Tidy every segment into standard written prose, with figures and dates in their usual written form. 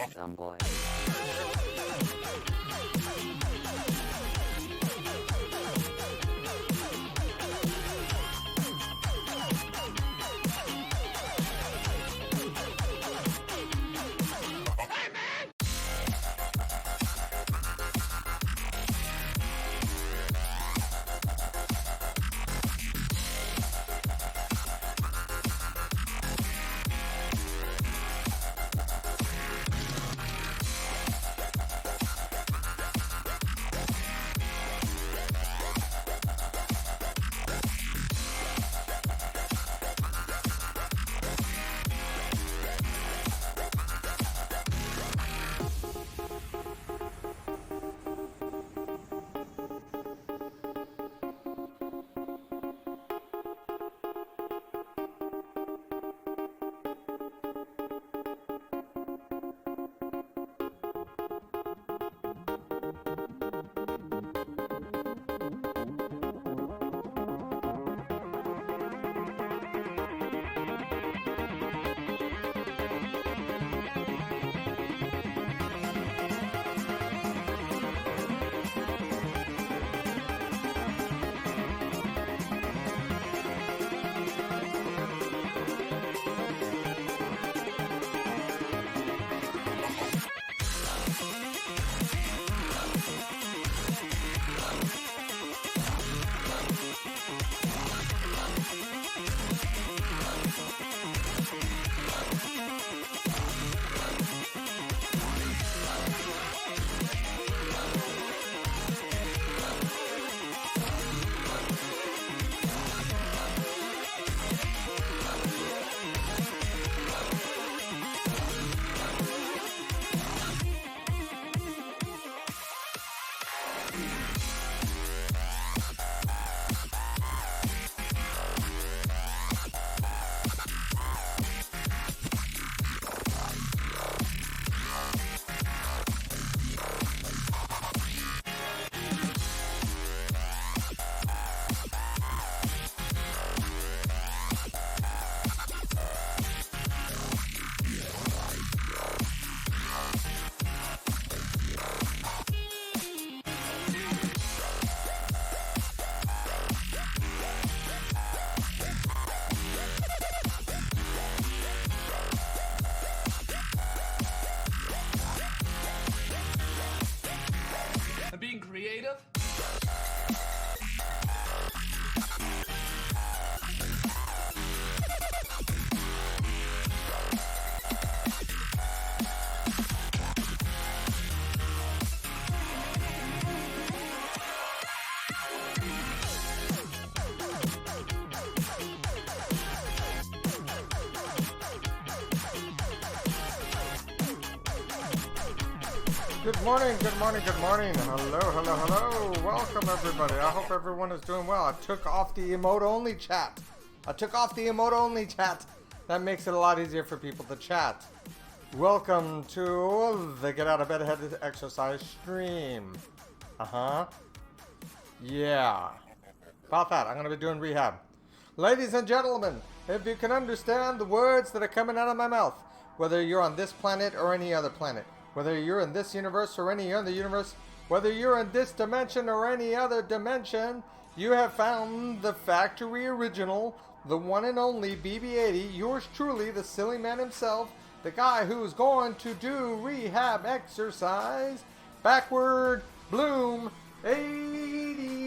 Dumb boy. Being creative? Good morning, good morning, good morning. Hello, hello, hello. Welcome, everybody. I hope everyone is doing well. I took off the emote-only chat. That makes it a lot easier for people to chat. Welcome to the Get Out of Bedhead exercise stream. Yeah. About that, I'm going to be doing rehab. Ladies and gentlemen, if you can understand the words that are coming out of my mouth, whether you're on this planet or any other planet, whether you're in this universe or any other universe, whether you're in this dimension or any other dimension, you have found the factory original, the one and only BB-80, yours truly, the silly man himself, the guy who's going to do rehab exercise, backward bloom 80.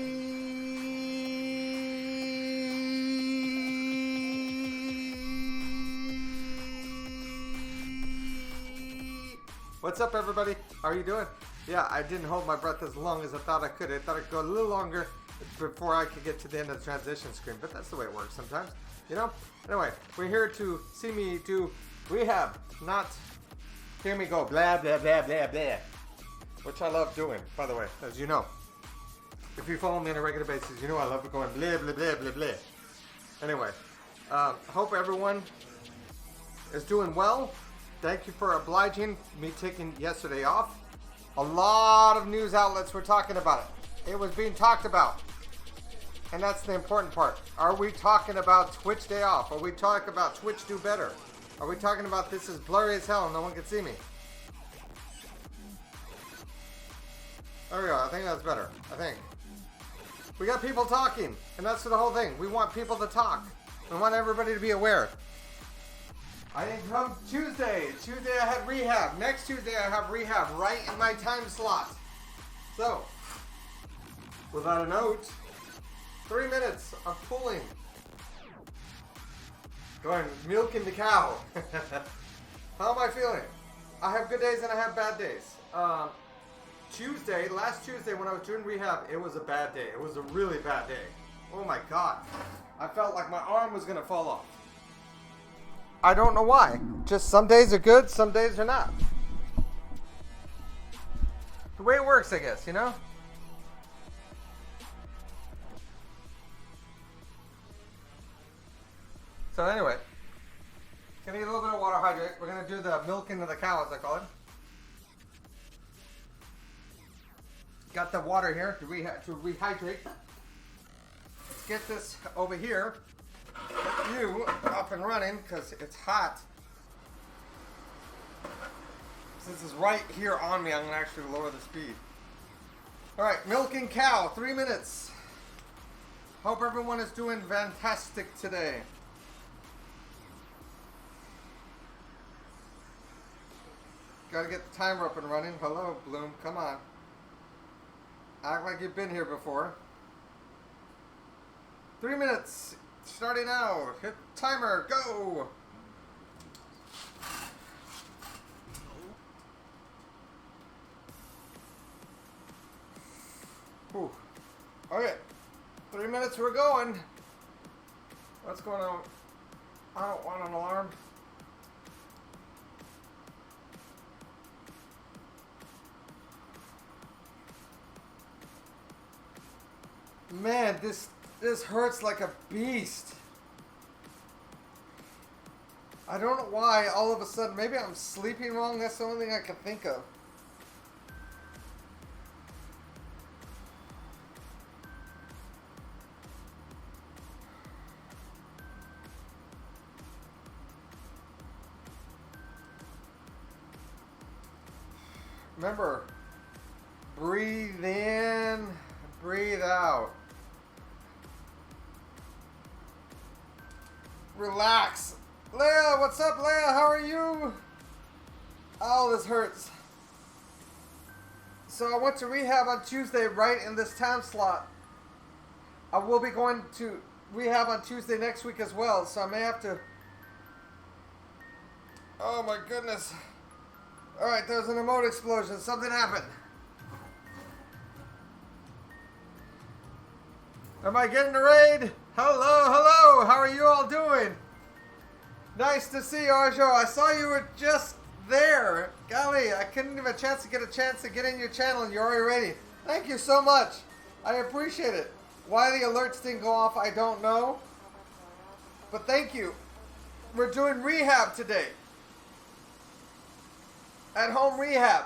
What's up, everybody? How are you doing? Yeah, I didn't hold my breath as long as I thought I could. I thought I'd go a little longer before I could get to the end of the transition screen, but that's the way it works sometimes, you know? Anyway, we're here to see me do rehab, not hear me go blah, blah, blah, blah, blah, which I love doing, by the way, as you know. If you follow me on a regular basis, you know I love going blah, blah, blah, blah, blah. Anyway, hope everyone is doing well. Thank you for obliging me taking yesterday off. A lot of news outlets were talking about it. It was being talked about. And that's the important part. Are we talking about Twitch day off? Are we talking about Twitch do better? Are we talking about this is blurry as hell and no one can see me? There we go. I think that's better. I think. We got people talking, and that's the whole thing. We want people to talk. We want everybody to be aware. I think come Tuesday I have rehab. Next Tuesday I have rehab right in my time slot. So, without a note, 3 minutes of pulling. Going milking the cow. How am I feeling? I have good days and I have bad days. Last Tuesday when I was doing rehab, it was a bad day. It was a really bad day. Oh my God. I felt like my arm was gonna fall off. I don't know why. Just some days are good, some days are not. The way it works, I guess, you know? So anyway, gonna get a little bit of water hydrate. We're gonna do the milking of the cow, as I call it. Got the water here to rehydrate. Let's get this over here. Get you up and running because it's hot. Since it's right here on me, I'm gonna actually lower the speed. All right, milking cow, 3 minutes. Hope everyone is doing fantastic today. Gotta get the timer up and running. Hello, Bloom, come on. Act like you've been here before. 3 minutes, starting now. Hit timer, go. Whew. Okay, 3 minutes, we're going. What's going on? I don't want an alarm. Man, this hurts like a beast. I don't know why all of a sudden, maybe I'm sleeping wrong, that's the only thing I can think of. Remember, breathe in, breathe out. Relax. Leia, what's up, Leia? How are you? Oh, this hurts. So I went to rehab on Tuesday, right in this time slot. I will be going to rehab on Tuesday next week as well, so I may have to... Oh my goodness. Alright, there's an emote explosion. Something happened. Am I getting a raid? Hello, hello. How are you all doing? Nice to see you, Arjo. I saw you were just there. Golly, I couldn't even get in your channel and you're already ready. Thank you so much. I appreciate it. Why the alerts didn't go off, I don't know. But thank you. We're doing rehab today. At home rehab.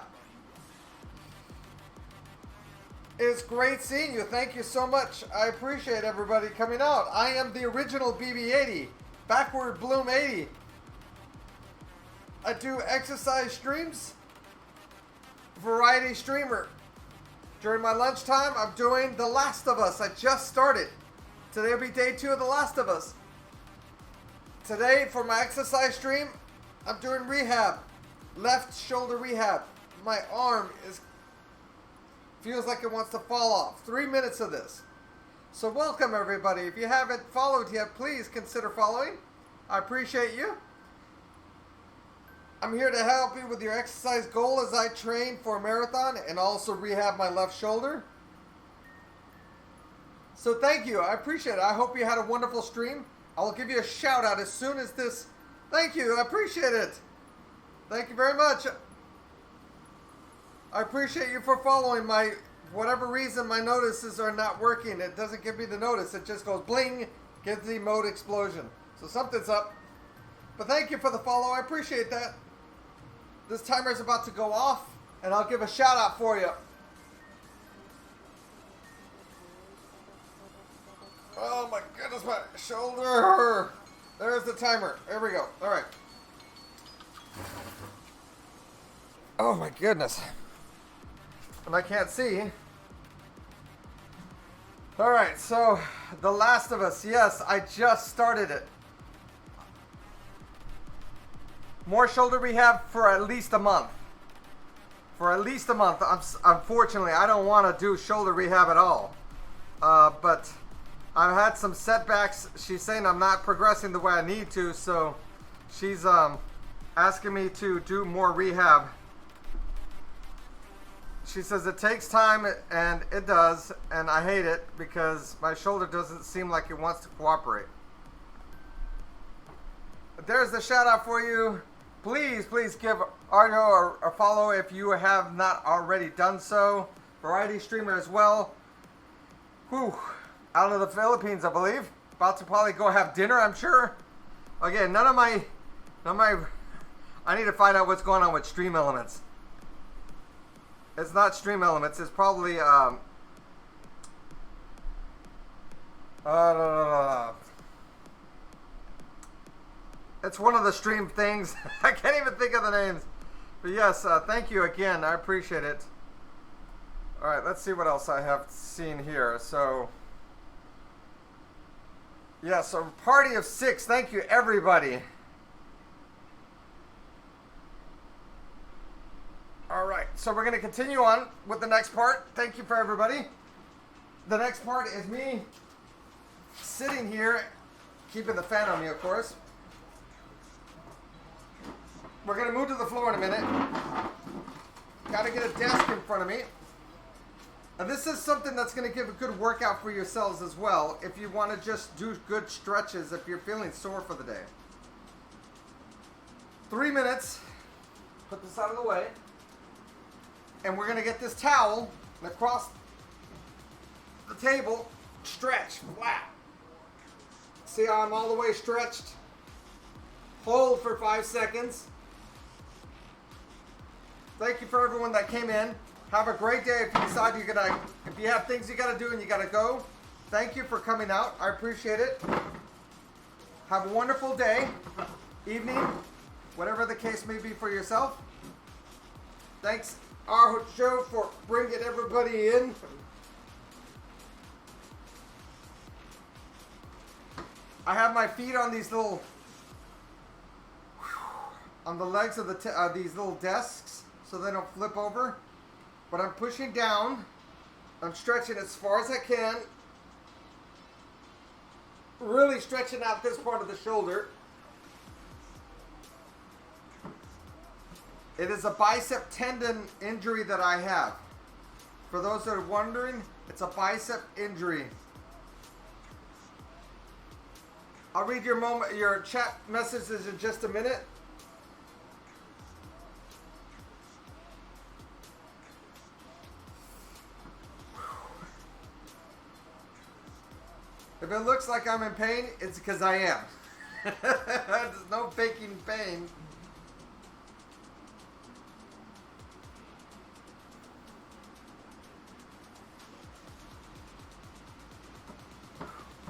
It's great seeing you. Thank you so much. I appreciate everybody coming out. I am the original BB80. Backward Bloom 80. I do exercise streams. Variety streamer. During my lunchtime, I'm doing The Last of Us. I just started. Today will be day 2 of The Last of Us. Today, for my exercise stream, I'm doing rehab. Left shoulder rehab. My arm feels like it wants to fall off. 3 minutes of this. So welcome everybody. If you haven't followed yet, please consider following. I appreciate you. I'm here to help you with your exercise goal as I train for a marathon and also rehab my left shoulder. So thank you. I appreciate it. I hope you had a wonderful stream. I will give you a shout out as soon as this. Thank you. I appreciate it. Thank you very much. I appreciate you for following my, whatever reason my notices are not working. It doesn't give me the notice. It just goes bling, gives the emote explosion. So something's up. But thank you for the follow. I appreciate that. This timer is about to go off, and I'll give a shout out for you. Oh my goodness, my shoulder. There's the timer. There we go. All right. Oh my goodness. and I can't see. Alright, so The Last of Us. Yes, I just started it. More shoulder rehab for at least a month. For at least a month. Unfortunately, I don't want to do shoulder rehab at all. But I've had some setbacks. She's saying I'm not progressing the way I need to, so she's asking me to do more rehab. She says it takes time, and it does, and I hate it because my shoulder doesn't seem like it wants to cooperate. There's the shout out for you. Please give Arno a follow if you have not already done so. Variety streamer as well. Whew. Out of the Philippines, I believe. About to probably go have dinner, I'm sure. Again, none of my I need to find out what's going on with Stream Elements. It's not Stream Elements. It's probably it's one of the stream things. I can't even think of the names. But yes, thank you again. I appreciate it. All right, let's see what else I have seen here. So, yeah, so party of 6. Thank you, everybody. All right, so we're going to continue on with the next part. Thank you for everybody. The next part is me sitting here, keeping the fan on me, of course. We're going to move to the floor in a minute. Got to get a desk in front of me. And this is something that's going to give a good workout for yourselves as well, if you want to just do good stretches if you're feeling sore for the day. 3 minutes. Put this out of the way. And we're going to get this towel across the table, stretch flat. See how I'm all the way stretched? Hold for 5 seconds. Thank you for everyone that came in. Have a great day. If you decide if you have things you gotta do and you gotta go, thank you for coming out. I appreciate it. Have a wonderful day, evening, whatever the case may be for yourself. Thanks, our show, for bringing everybody in. I have my feet on these little, on the legs of these little desks, so they don't flip over. But I'm pushing down. I'm stretching as far as I can. Really stretching out this part of the shoulder. It is a bicep tendon injury that I have. For those that are wondering, it's a bicep injury. I'll read your chat messages in just a minute. If it looks like I'm in pain, it's because I am. There's no faking pain.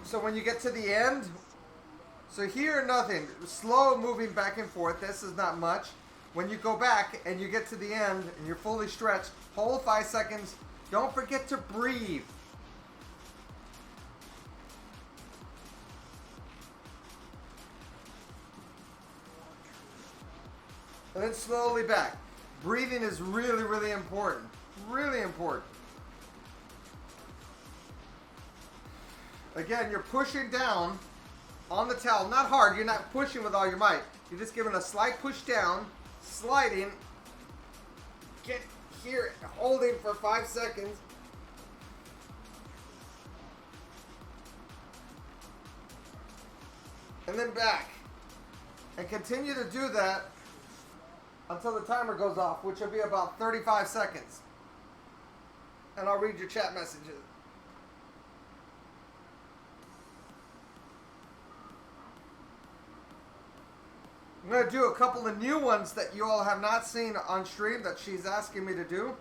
So when you get to the end, so here, nothing. Slow moving back and forth. This is not much. When you go back and you get to the end and you're fully stretched, hold 5 seconds. Don't forget to breathe. And then slowly back. Breathing is really, really important. Really important. Again, you're pushing down on the towel. Not hard. You're not pushing with all your might. You're just giving a slight push down, sliding. Get here, holding for 5 seconds. And then back. And continue to do that until the timer goes off, which will be about 35 seconds. And I'll read your chat messages. I'm going to do a couple of new ones that you all have not seen on stream that she's asking me to do.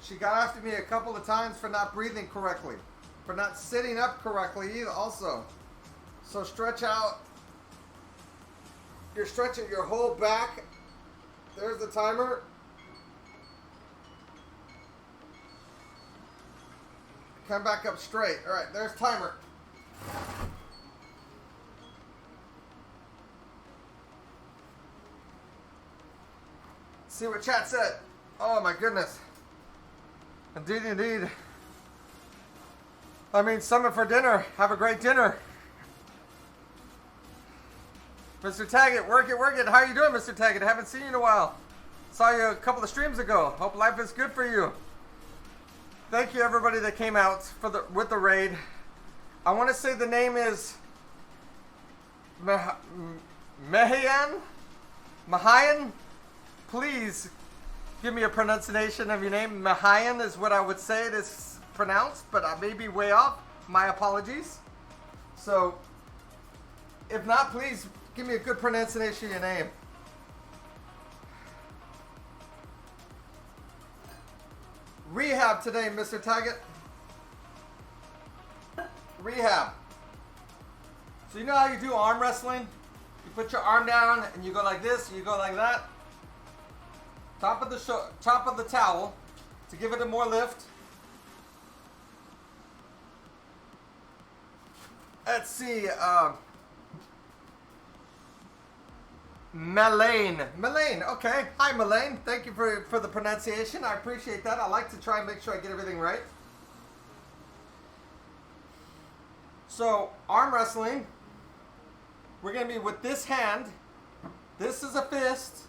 She got after me a couple of times for not breathing correctly. for not sitting up correctly either also. So stretch out. You're stretching your whole back. There's the timer. Come back up straight. All right, there's timer. See what chat said. Oh my goodness. Indeed, indeed. I mean, summon for dinner. Have a great dinner. Mr. Taggett, work it, work it. How are you doing, Mr. Taggett? I haven't seen you in a while. Saw you a couple of streams ago. Hope life is good for you. Thank you, everybody that came out for with the raid. I want to say the name is Mahayan. Please give me a pronunciation of your name. Mahayan is what I would say it is pronounced, but I may be way off. My apologies. So, if not, please give me a good pronunciation of your name. Rehab today, Mr. Taggett. Rehab. So you know how you do arm wrestling? You put your arm down and you go like this, you go like that. Top of the towel to give it a more lift. Let's see. Melaine, okay. Hi, Melaine. Thank you for the pronunciation. I appreciate that. I like to try and make sure I get everything right. So, arm wrestling. We're going to be with this hand. This is a fist.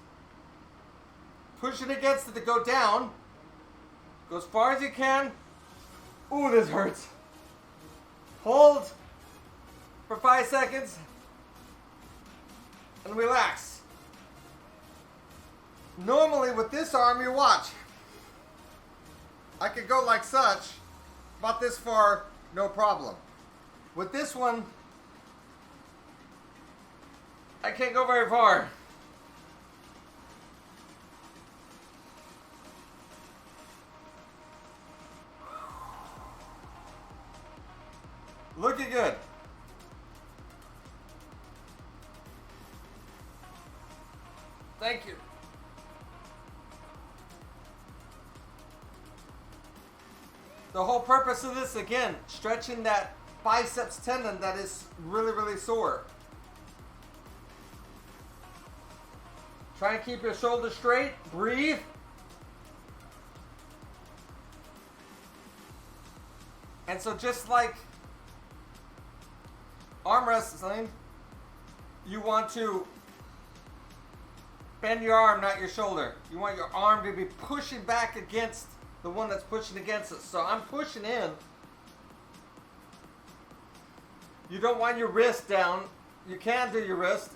Push it against it to go down. Go as far as you can. Ooh, this hurts. Hold for 5 seconds. And relax. Normally with this arm, you watch. I could go like such, about this far, no problem. With this one, I can't go very far. Looking good. Thank you. The whole purpose of this, again, stretching that biceps tendon that is really, really sore. Try and keep your shoulders straight. Breathe. And so just like arm wrestling, you want to bend your arm, not your shoulder. You want your arm to be pushing back against the one that's pushing against it. So I'm pushing in. You don't want your wrist down. You can do your wrist.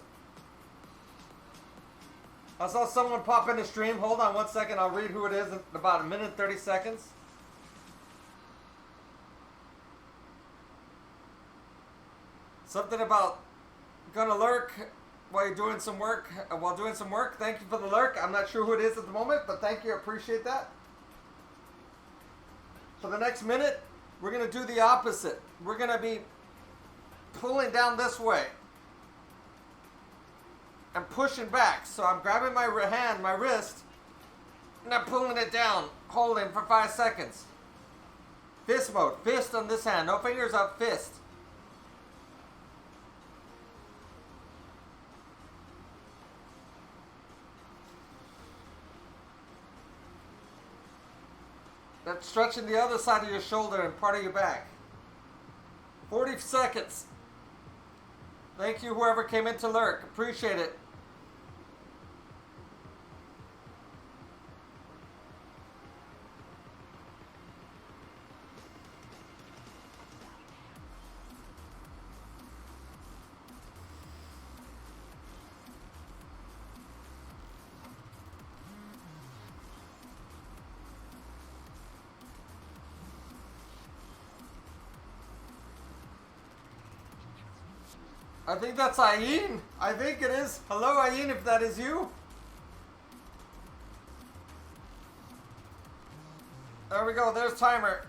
I saw someone pop in the stream. Hold on 1 second. I'll read who it is in about 1 minute 30 seconds. Something about gonna lurk while you're doing some work. While doing some work. Thank you for the lurk. I'm not sure who it is at the moment, but thank you. I appreciate that. For the next minute, we're gonna do the opposite. We're gonna be pulling down this way and pushing back. So I'm grabbing my hand, my wrist, and I'm pulling it down, holding for 5 seconds. Fist mode. Fist on this hand. No fingers up. Fist. That's stretching the other side of your shoulder and part of your back. 40 seconds. Thank you, whoever came in to lurk. Appreciate it. I think that's Ayin. I think it is. Hello, Ayin, if that is you. There we go. There's timer.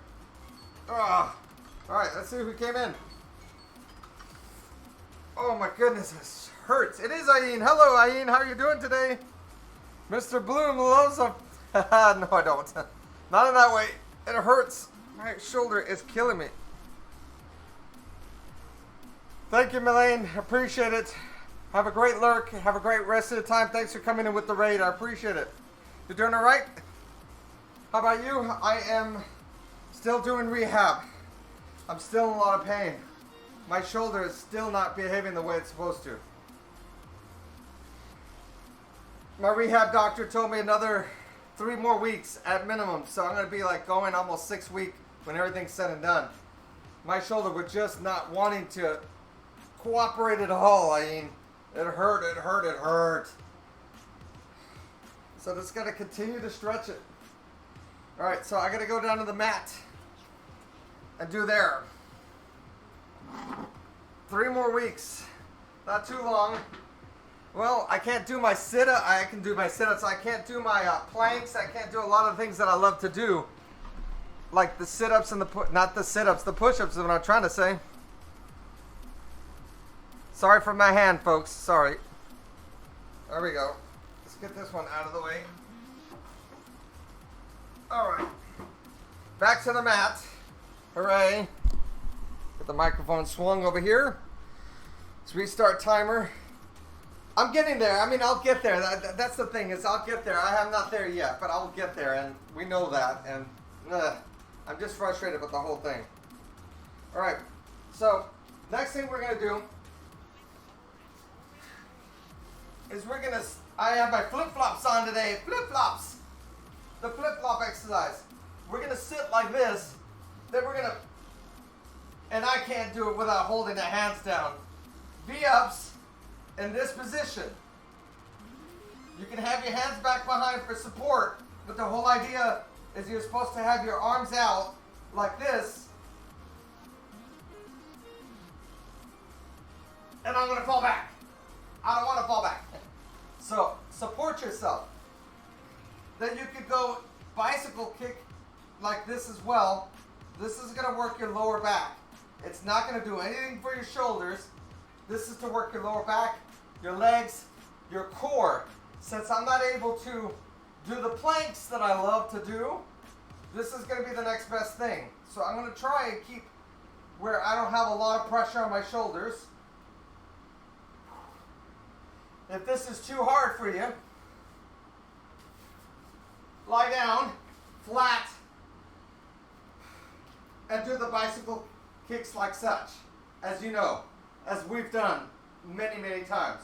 Ugh. Alright, let's see who came in. Oh my goodness, this hurts. It is Ayin. Hello, Ayin. How are you doing today? Mr. Bloom loves a... No, I don't. Not in that way. It hurts. My shoulder is killing me. Thank you, Melaine. Appreciate it. Have a great lurk. Have a great rest of the time. Thanks for coming in with the raid. I appreciate it. You're doing all right? How about you? I am still doing rehab. I'm still in a lot of pain. My shoulder is still not behaving the way it's supposed to. My rehab doctor told me another 3 more weeks at minimum. So I'm going to be like going almost 6 weeks when everything's said and done. My shoulder was just not wanting to cooperate at all. I mean, it hurt, it hurt, it hurt. So just got to continue to stretch it. All right, so I got to go down to the mat and do there. 3 more weeks. Not too long. Well, I can't do my sit-up. I can do my sit-ups. I can't do my planks. I can't do a lot of things that I love to do. Like the sit-ups and not the sit-ups, the push-ups is what I'm trying to say. Sorry for my hand, folks. Sorry. There we go. Let's get this one out of the way. All right. Back to the mat. Hooray. Get the microphone swung over here. Let's restart timer. I'm getting there. I mean, I'll get there. That's the thing, is I'll get there. I am not there yet, but I'll get there, and we know that. And I'm just frustrated with the whole thing. All right. So next thing we're gonna do is I have my flip-flops on today. Flip-flops. The flip-flop exercise. We're gonna sit like this. Then we're gonna, and I can't do it without holding the hands down. V-ups in this position. You can have your hands back behind for support, but the whole idea is you're supposed to have your arms out like this. And I'm gonna fall back. I don't wanna fall back. So support yourself. Then you could go bicycle kick like this as well. This is gonna work your lower back. It's not gonna do anything for your shoulders. This is to work your lower back, your legs, your core. Since I'm not able to do the planks that I love to do, this is gonna be the next best thing. So I'm gonna try and keep where I don't have a lot of pressure on my shoulders. If this is too hard for you, lie down, flat, and do the bicycle kicks like such, as you know, as we've done many, many times.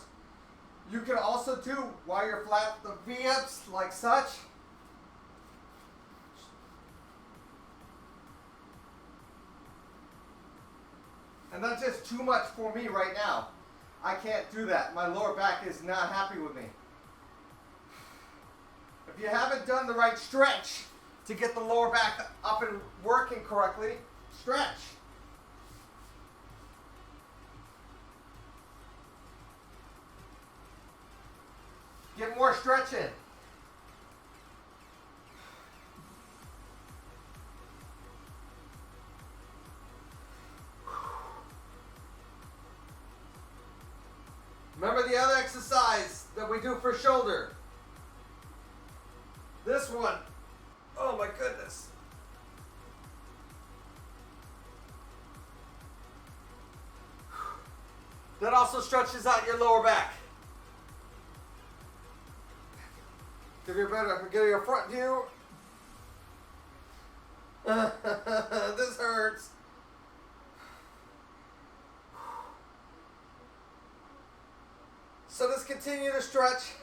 You can also do, while you're flat, the V-ups like such. And that's just too much for me right now. I can't do that. My lower back is not happy with me. If you haven't done the right stretch to get the lower back up and working correctly, stretch. Get more stretch in. Remember the other exercise that we do for shoulder? This one. Oh my goodness. That also stretches out your lower back. Give you a better, get your front view. This hurts. So let's continue to stretch.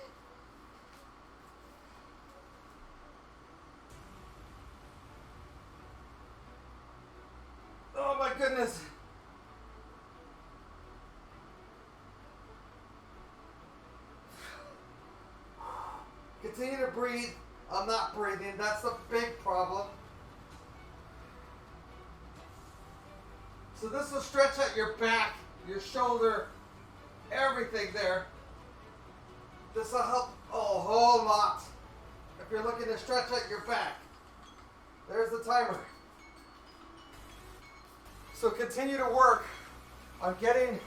Oh my goodness. Continue to breathe. I'm not breathing. That's the big problem. So this will stretch out your back, your shoulder, everything there. This will help a whole lot if you're looking to stretch out your back. There's the timer. So continue to work on getting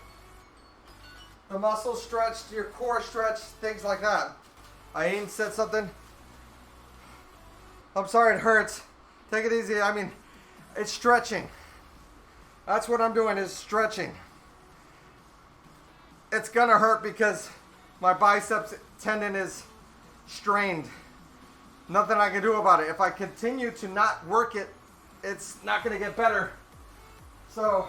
the muscles stretched, your core stretched, things like that. Ayn said something. I'm sorry it hurts. Take it easy. I mean, it's stretching. That's what I'm doing, is stretching. It's gonna hurt because my biceps tendon is strained. Nothing I can do about it. If I continue to not work it, it's not gonna get better. So,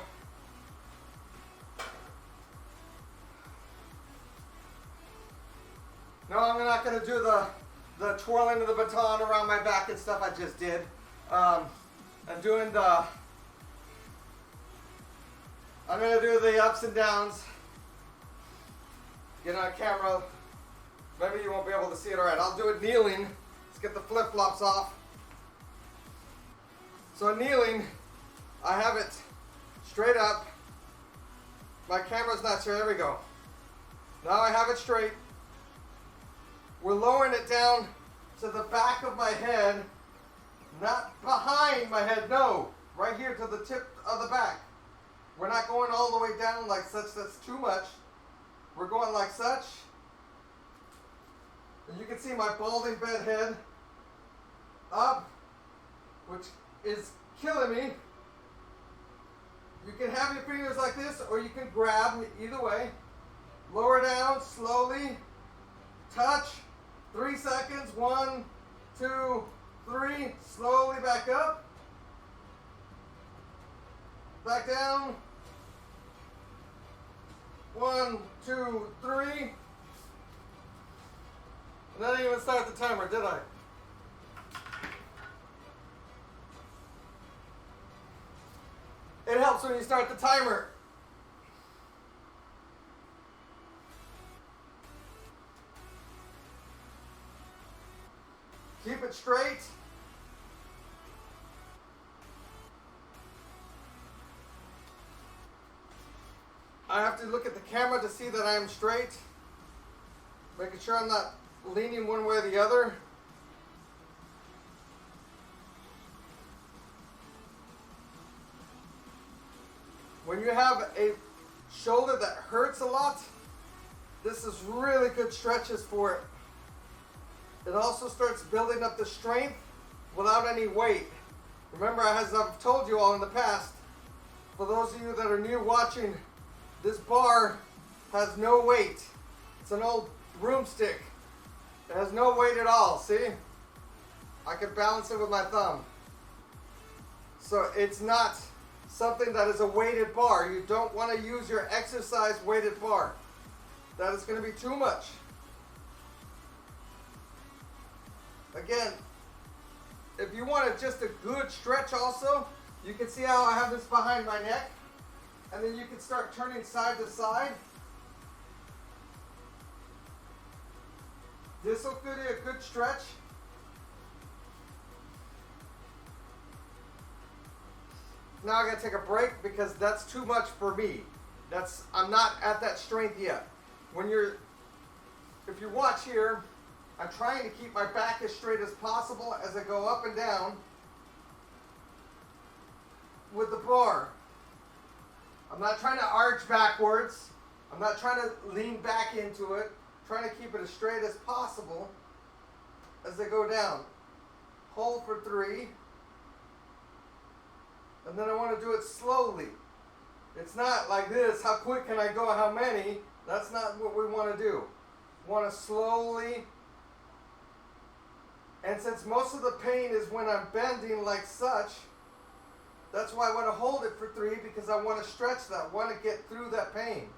no, I'm not gonna do the twirling of the baton around my back and stuff I just did. I'm gonna do the ups and downs. Get on camera. Maybe you won't be able to see it. All right, I'll do it kneeling. Let's get the flip-flops off. So kneeling, I have it straight up. My camera's not here. There we go. Now I have it straight. We're lowering it down to the back of my head, not behind my head, no, right here to the tip of the back. We're not going all the way down like such, that's too much. We're going like such. And you can see my balding bed head up, which is killing me. You can have your fingers like this, or you can grab, either way. Lower down, slowly, touch, 3 seconds, 1, 2, 3, slowly back up, back down, 1, 2, 3, and I didn't even start the timer, did I? It helps when you start the timer. Keep it straight. I have to look at the camera to see that I am straight. Making sure I'm not leaning one way or the other. When you have a shoulder that hurts a lot, this is really good stretches for it. It also starts building up the strength without any weight. Remember, as I've told you all in the past, for those of you that are new watching, this bar has no weight. It's an old broomstick. It has no weight at all, see? I can balance it with my thumb. So it's not something that is a weighted bar. You don't want to use your exercise weighted bar. That is going to be too much. Again, if you want just a good stretch also, you can see how I have this behind my neck. And then you can start turning side to side. This will give you a good stretch. Now I gotta take a break because that's too much for me. I'm not at that strength yet. If you watch here, I'm trying to keep my back as straight as possible as I go up and down with the bar. I'm not trying to arch backwards. I'm not trying to lean back into it. I'm trying to keep it as straight as possible as I go down. Hold for 3. And then I want to do it slowly. It's not like this, how quick can I go, how many? That's not what we want to do. We want to slowly. And since most of the pain is when I'm bending like such, that's why I want to hold it for 3, because I want to stretch that. I want to get through that pain.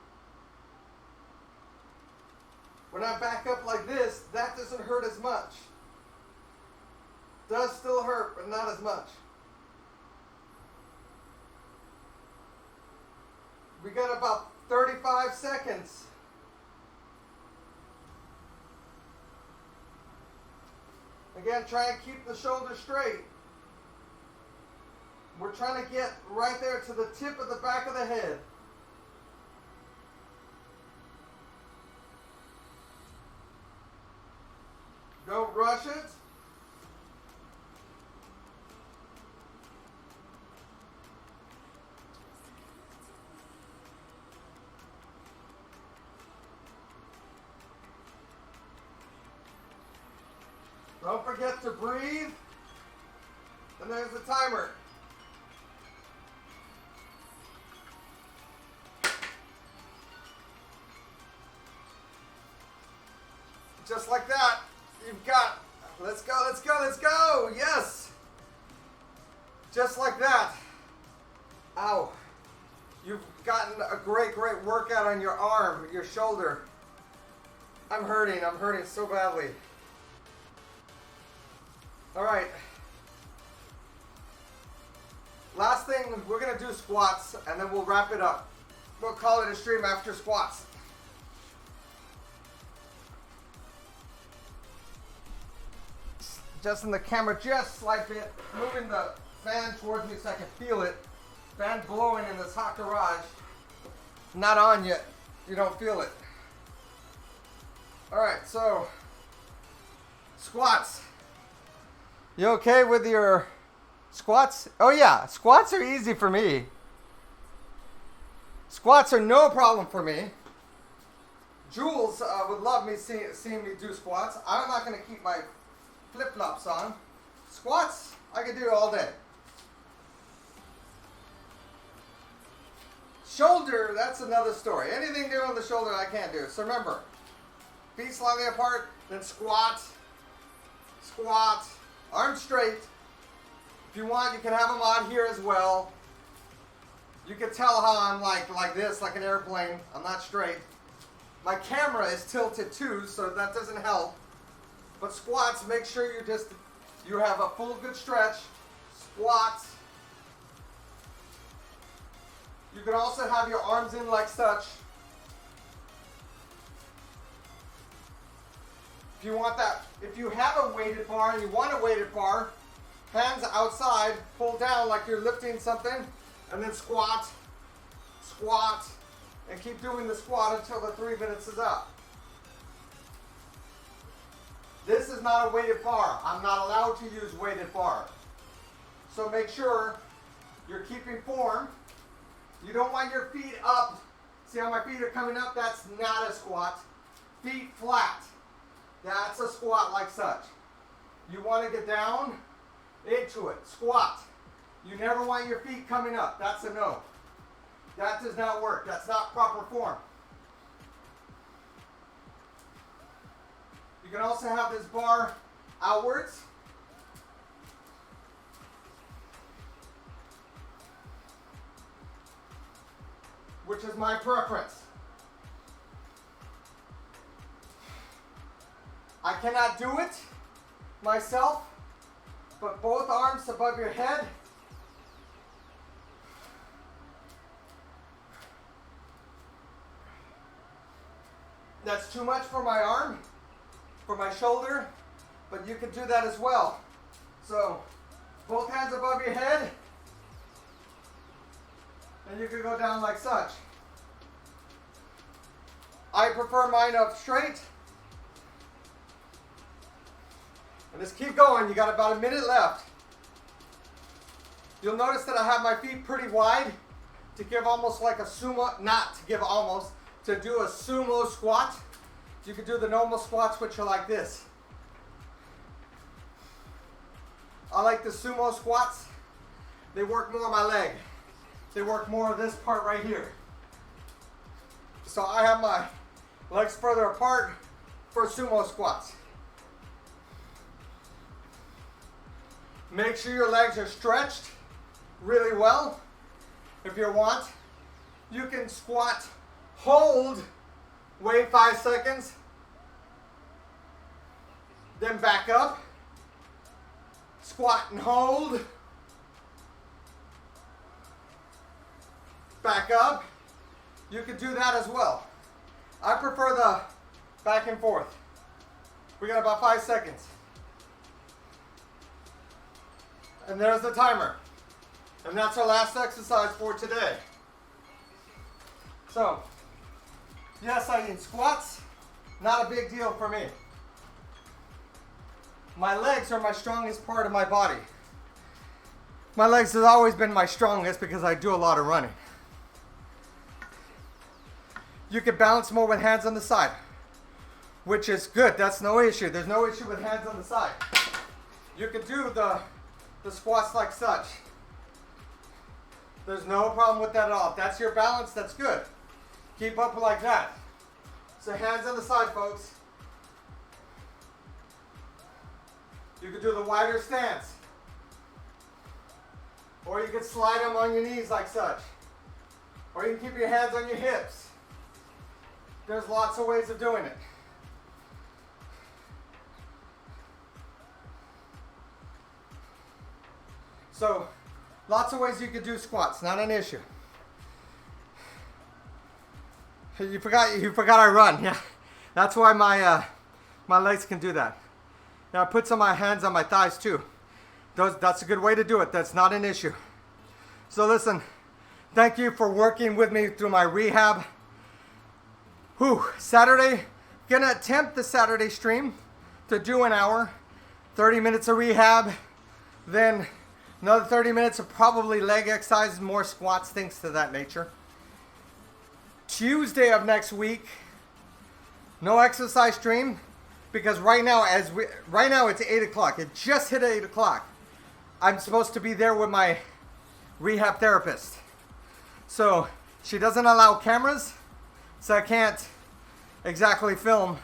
When I back up like this, that doesn't hurt as much. Does still hurt, but not as much. We got about 35 seconds. Again, try and keep the shoulder straight. We're trying to get right there to the tip of the back of the head. Don't rush it. Don't forget to breathe. And there's the timer. Just like that, you've got, let's go, let's go, let's go. Yes. Just like that. Ow. You've gotten a great workout on your arm, your shoulder. I'm hurting so badly. All right. Last thing, we're gonna do squats and then we'll wrap it up. We'll call it a stream after squats. Adjusting the camera just slight bit, moving the fan towards me so I can feel it. Fan blowing in this hot garage. Not on yet. You don't feel it. All right, so squats. You okay with your squats? Oh yeah, squats are easy for me. Squats are no problem for me. Jules would love me seeing me do squats. I'm not gonna keep my flip-flops on. Squats, I can do all day. Shoulder, that's another story. Anything doing the shoulder I can't do. So remember, feet slightly apart, then squat, squat, arms straight. If you want, you can have them on here as well. You can tell how I'm like this, like an airplane. I'm not straight. My camera is tilted too, so that doesn't help. But squats, make sure you have a full good stretch. Squats. You can also have your arms in like such. If you want that, if you have a weighted bar and you want a weighted bar, hands outside, pull down like you're lifting something, and then squat, squat, and keep doing the squat until the 3 minutes is up. This is not a weighted bar. I'm not allowed to use weighted bar. So make sure you're keeping form. You don't want your feet up. See how my feet are coming up? That's not a squat. Feet flat. That's a squat like such. You want to get down into it. Squat. You never want your feet coming up. That's a no. That does not work. That's not proper form. You can also have this bar outwards. Which is my preference. I cannot do it myself, but both arms above your head. That's too much for my arm, for my shoulder, but you can do that as well. So, both hands above your head, and you can go down like such. I prefer mine up straight. And just keep going. You got about a minute left. You'll notice that I have my feet pretty wide to give almost like a sumo, not to give almost, to do a sumo squat. You can do the normal squats, which are like this. I like the sumo squats. They work more on my leg. They work more of this part right here. So I have my legs further apart for sumo squats. Make sure your legs are stretched really well. If you want, you can squat, hold, wait 5 seconds, then back up, squat and hold, back up. You can do that as well. I prefer the back and forth. We got about 5 seconds. And there's the timer. And that's our last exercise for today. So, yes, I need squats. Not a big deal for me. My legs are my strongest part of my body. My legs has always been my strongest because I do a lot of running. You can balance more with hands on the side. which is good. That's no issue. There's no issue with hands on the side. You can do the squats like such. There's no problem with that at all. If that's your balance, that's good. Keep up like that. So hands on the side, folks. You can do the wider stance. Or you can slide them on your knees like such. Or you can keep your hands on your hips. There's lots of ways of doing it. So, lots of ways you could do squats, not an issue. You forgot I run, yeah. That's why my legs can do that. Now I put some of my hands on my thighs too. That's a good way to do it. That's not an issue. So listen, thank you for working with me through my rehab. Saturday, gonna attempt the Saturday stream to do an hour, 30 minutes of rehab, then another 30 minutes of probably leg exercises, more squats, things to that nature. Tuesday of next week, no exercise stream, because right now it's 8 o'clock. It just hit 8 o'clock. I'm supposed to be there with my rehab therapist. So she doesn't allow cameras, so I can't exactly film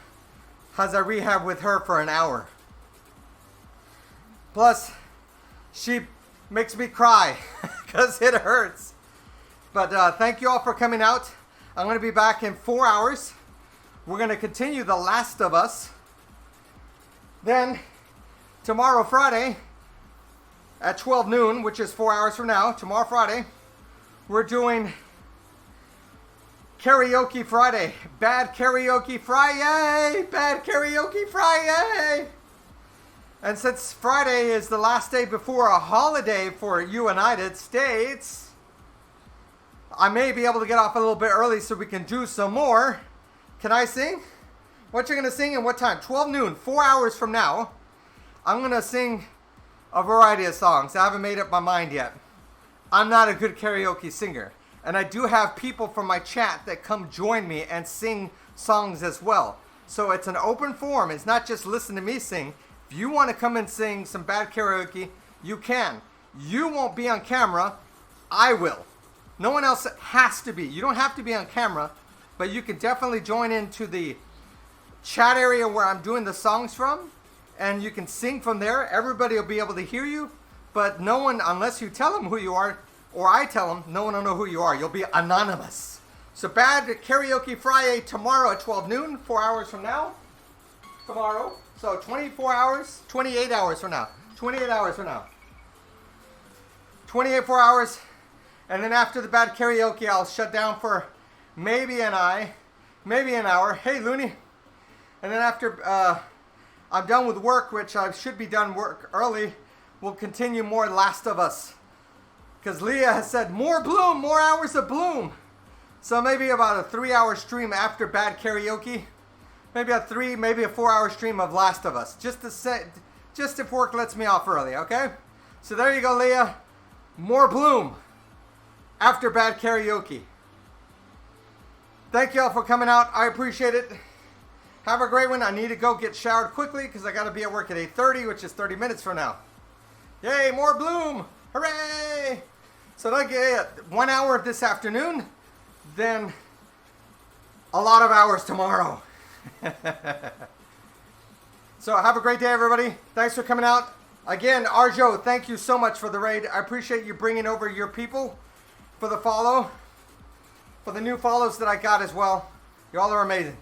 as I rehab with her for an hour. Plus, she makes me cry because it hurts. But thank you all for coming out. I'm going to be back in 4 hours. We're going to continue The Last of Us. Then, tomorrow, Friday, at 12 noon, which is 4 hours from now, tomorrow, Friday, we're doing Karaoke Friday. Bad Karaoke Friday! Bad Karaoke Friday! And since Friday is the last day before a holiday for United States, I may be able to get off a little bit early so we can do some more. Can I sing? What you're going to sing and what time? 12 noon, 4 hours from now. I'm going to sing a variety of songs. I haven't made up my mind yet. I'm not a good karaoke singer. And I do have people from my chat that come join me and sing songs as well. So it's an open forum. It's not just listen to me sing. If you want to come and sing some bad karaoke, you can. You won't be on camera. I will. No one else has to be. You don't have to be on camera, but you can definitely join into the chat area where I'm doing the songs from, and you can sing from there. Everybody will be able to hear you, but no one, unless you tell them who you are, or I tell them, no one will know who you are. You'll be anonymous. So Bad Karaoke Friday tomorrow at 12 noon, 4 hours from now. Tomorrow. So 24 hours, 28 hours from now. 28 hours from now. 4 hours. And then after the bad karaoke, I'll shut down for maybe an hour. Hey, Looney. And then after I'm done with work, which I should be done work early, we'll continue more Last of Us. Because Leah has said, more Bloom, more hours of Bloom. So maybe about a 3-hour stream after bad karaoke. Maybe a 4-hour stream of Last of Us. Just if work lets me off early, okay? So there you go, Leah. More Bloom after bad karaoke. Thank you all for coming out. I appreciate it. Have a great one. I need to go get showered quickly because I got to be at work at 8:30, which is 30 minutes from now. Yay, more Bloom. Hooray! So I get 1 hour this afternoon, then a lot of hours tomorrow. So have a great day, everybody. Thanks for coming out. Again, Arjo, thank you so much for the raid. I appreciate you bringing over your people for the follow, for the new follows that I got as well. You all are amazing.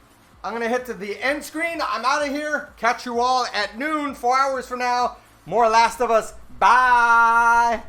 I'm going to hit to the end screen. I'm out of here. Catch you all at noon, 4 hours from now. More Last of Us. Bye.